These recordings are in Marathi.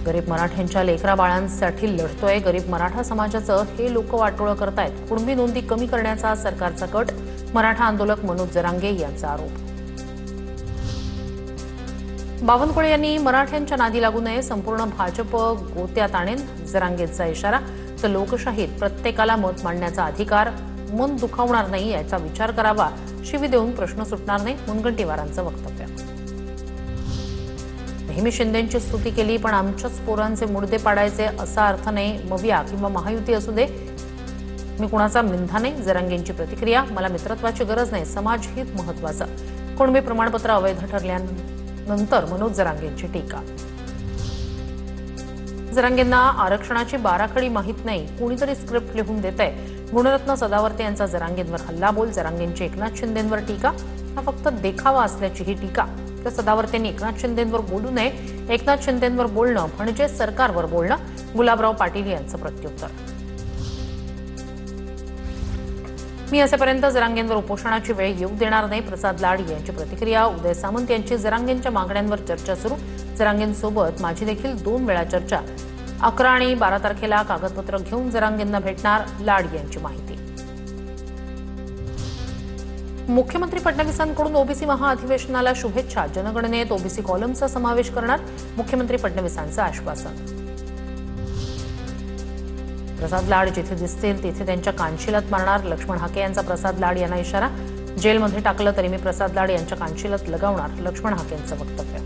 गरीब मराठ्यांच्या लेकरा बाळांसाठी लढतोय. गरीब मराठा समाजाचं हे लोक वाटोळं करतायत. कुणबी नोंदी कमी करण्याचा सरकारचा कट. मराठा आंदोलक मनोज जरांगे यांचा आरोप. बावनकुळे यांनी मराठ्यांच्या नादी लागू नये, संपूर्ण भाजप गोत्यात आणेन, जरांगेंचा इशारा. तर लोकशाहीत प्रत्येकाला मत मांडण्याचा अधिकार, मन दुखावणार नाही याचा विचार करावा. शिवी देऊन प्रश्न सुटणार नाही, मुनगंटीवारांचं वक्तव्य. नेहमी शिंदेंची स्तुती केली, पण आमच्याच पोरांचे मुडदे पाडायचे असा अर्थ नाही. मविया किंवा महायुती असू दे, मी कुणाचा मिंधा नाही. जरांगेंची प्रतिक्रिया. मला मित्रत्वाची गरज नाही, समाजहित महत्वाचं. कुणबी प्रमाणपत्र अवैध ठरल्यानंतर मनोज जरांगेंची टीका. जरांगेंना आरक्षणाची बाराखडी माहीत नाही, कुणीतरी स्क्रिप्ट लिहून देतंय. गुणरत्न सदावर्ते यांचा जरांगेंवर हल्लाबोल. जरांगेंची एकनाथ शिंदेंवर टीका. हा फक्त देखावा असल्याची ही टीका. तर सदावर्तेंनी एकनाथ शिंदेंवर बोलू नये, एकनाथ शिंदेंवर बोलणं म्हणजे सरकारवर बोलणं. गुलाबराव पाटील यांचं प्रत्युत्तर. मी असेपर्यंत जरांगेंवर उपोषणाची वेळ येऊ देणार नाही. प्रसाद लाड यांची प्रतिक्रिया. उदय सामंत यांची जरांगेंच्या मागण्यांवर चर्चा सुरू. जरांगेंसोबत माझी देखील 2 वेळा चर्चा. 11 आणि 12 तारखेला कागदपत्र घेऊन जरांगेंना भेटणार. लाड यांची माहिती. मुख्यमंत्री फडणवीसांकडून ओबीसी महाअधिवेशनाला शुभेच्छा. जनगणनेत ओबीसी कॉलमचा समावेश करणार. मुख्यमंत्री फडणवीसांचं आश्वासन. प्रसाद लाड जिथे दिसतील तिथे त्यांच्या कानशिलात मारणार. लक्ष्मण हाके यांचा प्रसाद लाड यांना इशारा. जेलमध्ये टाकलं तरी मी प्रसाद लाड यांच्या कानशिलात लगावणार. लक्ष्मण हाकेंचं वक्तव्य.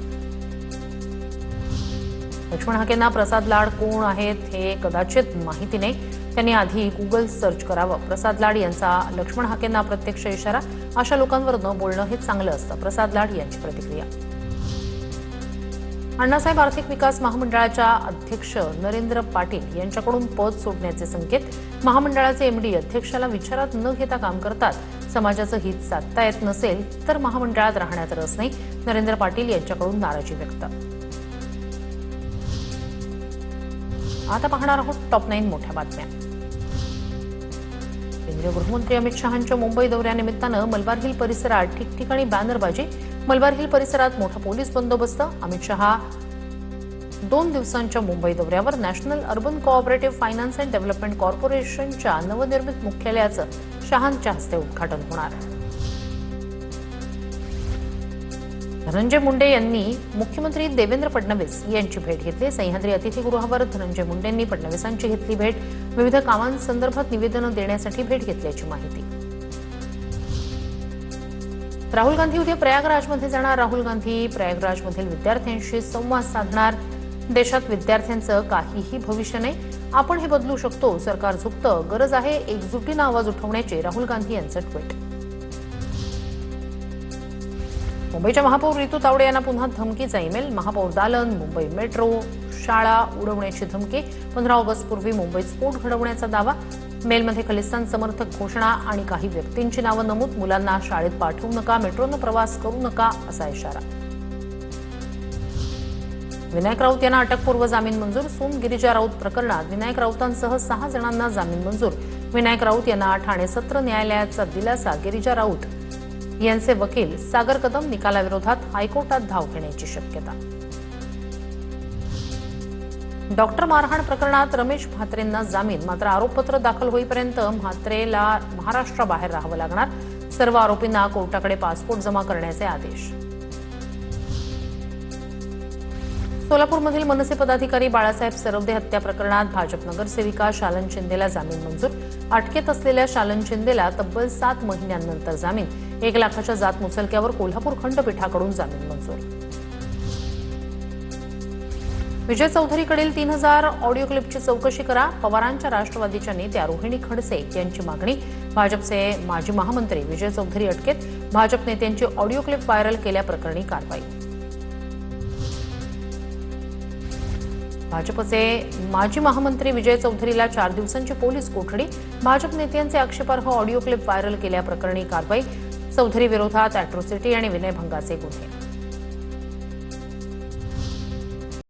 लक्ष्मण हाकेंना प्रसाद लाड कोण आहेत हे कदाचित माहिती नाही. त्यांनी आधी गुगल सर्च करावं. प्रसाद लाड यांचा लक्ष्मण हाकेंना प्रत्यक्ष इशारा. अशा लोकांवर न बोलणं हे चांगलं असतं. प्रसाद लाड यांची प्रतिक्रिया. अण्णासाहेब आर्थिक विकास महामंडळाच्या अध्यक्ष नरेंद्र पाटील यांच्याकडून पद सोडण्याचे संकेत. महामंडळाचे एमडी अध्यक्षाला विचारात न घेता काम करतात. समाजाचं हित साधता येत नसेल तर महामंडळात राहण्यात रस नाही. नरेंद्र पाटील यांच्याकडून नाराजी व्यक्त. आता पाहणार आहोत टॉप 9 मोठ्या बातम्या. केंद्रीय गृहमंत्री अमित शहांच्या मुंबई दौऱ्यानिमित्तानं मलबार हिल परिसरात ठिकठिकाणी बॅनरबाजी. मलबार हिल परिसरात मोठा पोलीस बंदोबस्त. अमित शहा 2 दिवसांच्या मुंबई दौऱ्यावर. National urban cooperative finance and development कॉर्पोरेशनच्या नवनिर्मित मुख्यालयाचं शहांच्या हस्ते उद्घाटन होणार. धनंजय मुंडे यांनी मुख्यमंत्री देवेंद्र फडणवीस यांची भेट घेतली. सह्याद्री अतिथीगृहावर धनंजय मुंडेंनी फडणवीसांची घेतली भेट. विविध कामांसंदर्भात निवेदनं देण्यासाठी भेट घेतल्याची माहिती. राहुल गांधी उद्या प्रयागराजमध्ये जाणार. राहुल गांधी प्रयागराजमधील विद्यार्थ्यांशी संवाद साधणार. देशात विद्यार्थ्यांचं काहीही भविष्य नाही, आपण हे बदलू शकतो. सरकार झुकतं, गरज आहे एकजुटीनं आवाज उठवण्याचे. राहुल गांधी यांचं ट्विट. मुंबईच्या महापौर रितू तावडे यांना पुन्हा धमकीचा ईमेल. महापौर दालन, मुंबई मेट्रो, शाळा उडवण्याची धमकी. 15 ऑगस्टपूर्वी मुंबईत स्फोट घडवण्याचा दावा. मेलमध्ये खलिस्तान समर्थक घोषणा आणि काही व्यक्तींची नावं नमूद. मुलांना शाळेत पाठवू नका, मेट्रोनं प्रवास करू नका असा इशारा. विनायक राऊत यांना अटकपूर्व जामीन मंजूर. सून गिरिजा राऊत प्रकरणात विनायक राऊतांसह 6 जणांना जामीन मंजूर. विनायक राऊत यांना ठाणे सत्र न्यायालयाचा दिलासा. गिरिजा राऊत यांचे वकील सागर कदम निकालाविरोधात हायकोर्टात धाव घेण्याची शक्यता. डॉक्टर मारहाण प्रकरणात रमेश म्हात्रेंना जामीन. मात्र आरोपपत्र दाखल होईपर्यंत म्हात्रेला महाराष्ट्राबाहेर राहावं लागणार. सर्व आरोपींना कोर्टाकडे पासपोर्ट जमा करण्याचे आदेश. सोलापूरमधील मनसे पदाधिकारी बाळासाहेब सरवदे हत्या प्रकरणात भाजप नगरसेविका शालन शिंदेला जामीन मंजूर. अटकेत असलेल्या शालन शिंदेला तब्बल 7 महिन्यांनंतर जामीन. 1 लाखाच्या जात मुचलक्यावर कोल्हापूर खंडपीठाकडून जामीन मंजूर. विजय चौधरीकडील 3000 ऑडिओ क्लिपची चौकशी करा. पवारांच्या राष्ट्रवादीच्या नेत्या रोहिणी खडसे यांची मागणी. भाजपचे माजी महामंत्री विजय चौधरी अटकेत. भाजप नेत्यांची ऑडिओ क्लिप व्हायरल केल्याप्रकरणी कारवाई. भाजपचे माजी महामंत्री विजय चौधरीला 4 दिवसांची पोलीस कोठडी. भाजप नेत्यांचे आक्षेपार्ह ऑडिओ क्लिप व्हायरल केल्याप्रकरणी कारवाई. चौधरी विरोधात अॅट्रॉसिटी आणि विनयभंगाचे गुन्हे.